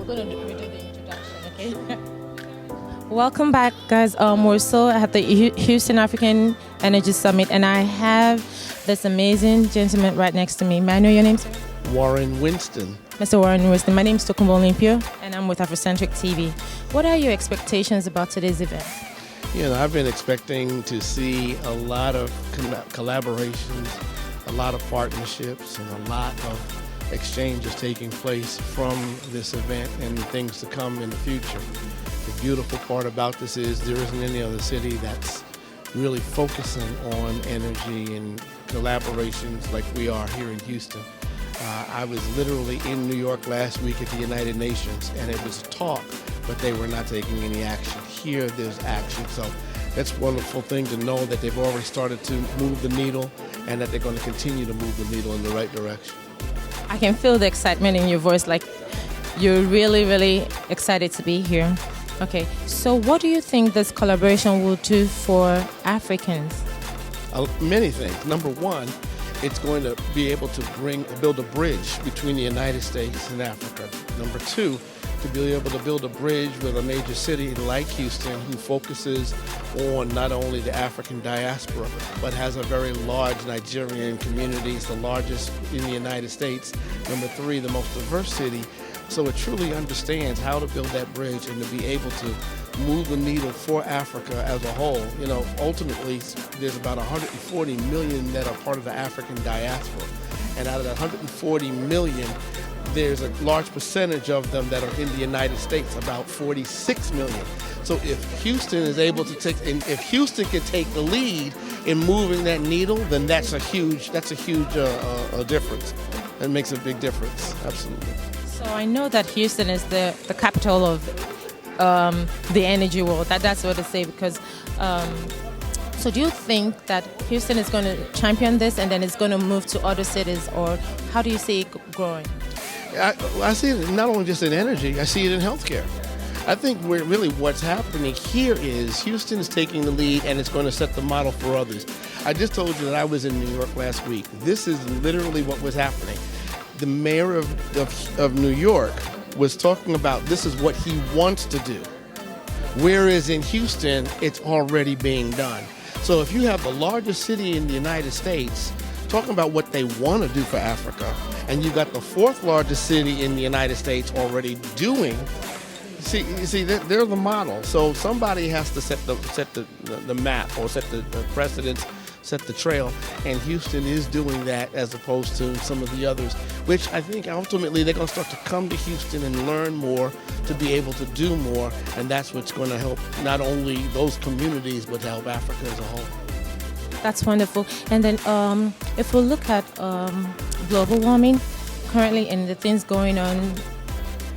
we're going to redo the introduction, okay? Welcome back, guys. We're still at the Houston African Energy Summit, and I have this amazing gentleman right next to me. May I know your name, sir? Warren Winston. Mr. Warren Winston. My name is Tokumbo Olympio, and I'm with Afrocentric TV. What are your expectations about today's event? You know, I've been expecting to see a lot of collaborations, a lot of partnerships, and a lot of exchanges taking place from this event and things to come in the future. The beautiful part about this is there isn't any other city that's really focusing on energy and collaborations like we are here in Houston. I was literally in New York last week at the United Nations, and it was talk, but they were not taking any action. Here, there's action. So that's a wonderful thing to know that they've already started to move the needle and that they're going to continue to move the needle in the right direction. I can feel the excitement in your voice, like you're really, really excited to be here. Okay, so what do you think this collaboration will do for Africans? Many things. Number one, it's going to be able to build a bridge between the United States and Africa. Number two, to be able to build a bridge with a major city like Houston who focuses on not only the African diaspora, but has a very large Nigerian community. It's the largest in the United States. Number three, the most diverse city. So it truly understands how to build that bridge and to be able to move the needle for Africa as a whole. You know, ultimately, there's about 140 million that are part of the African diaspora. And out of that 140 million, there's a large percentage of them that are in the United States, about 46 million. So if Houston is able to if Houston can take the lead in moving that needle, then that's a huge difference. It makes a big difference, absolutely. So I know that Houston is the capital of the energy world. That's what they say because. So do you think that Houston is going to champion this and then it's going to move to other cities, or how do you see it growing? I see it not only just in energy, I see it in healthcare. I think really what's happening here is Houston is taking the lead and it's going to set the model for others. I just told you that I was in New York last week. This is literally what was happening. The mayor of New York was talking about this is what he wants to do, whereas in Houston, it's already being done. So if you have the largest city in the United States talking about what they want to do for Africa, and you've got the fourth largest city in the United States already doing, you see, they're the model. So somebody has to set the map or set the precedence, set the trail, and Houston is doing that as opposed to some of the others, which I think ultimately they're going to start to come to Houston and learn more to be able to do more, and that's what's going to help not only those communities but help Africa as a whole. That's wonderful. And then if we look at global warming currently and the things going on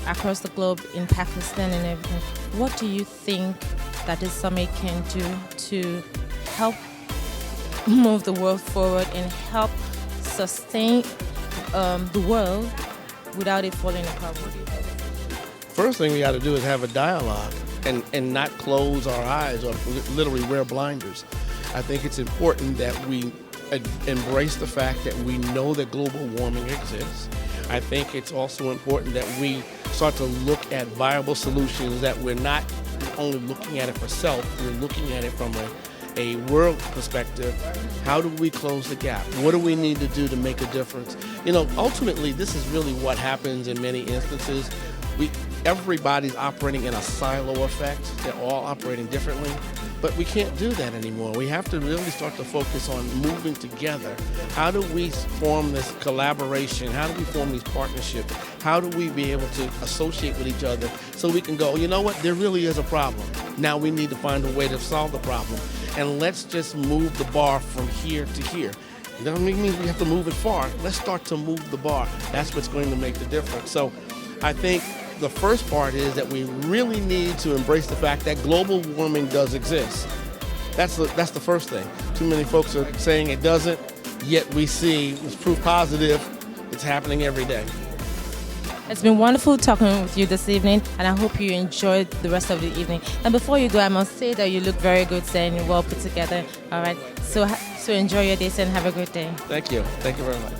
across the globe in Pakistan and everything, what do you think that this summit can do to help move the world forward and help sustain the world without it falling apart? What do you think? First thing we got to do is have a dialogue and not close our eyes or literally wear blinders. I think it's important that we embrace the fact that we know that global warming exists. I think it's also important that we start to look at viable solutions, that we're not only looking at it for self, we're looking at it from a world perspective. How do we close the gap? What do we need to do to make a difference? You know, ultimately, this is really what happens in many instances. Everybody's operating in a silo effect. They're all operating differently, but we can't do that anymore. We have to really start to focus on moving together. How do we form this collaboration? How do we form these partnerships? How do we be able to associate with each other so we can go, you know what, there really is a problem. Now we need to find a way to solve the problem. And let's just move the bar from here to here. It doesn't mean we have to move it far. Let's start to move the bar. That's what's going to make the difference. So I think the first part is that we really need to embrace the fact that global warming does exist. That's the first thing. Too many folks are saying it doesn't, yet we see it's proof positive. It's happening every day. It's been wonderful talking with you this evening, and I hope you enjoyed the rest of the evening. And before you go, I must say that you look very good, sir, and you're well put together. All right. So enjoy your day, sir, and have a great day. Thank you. Thank you very much.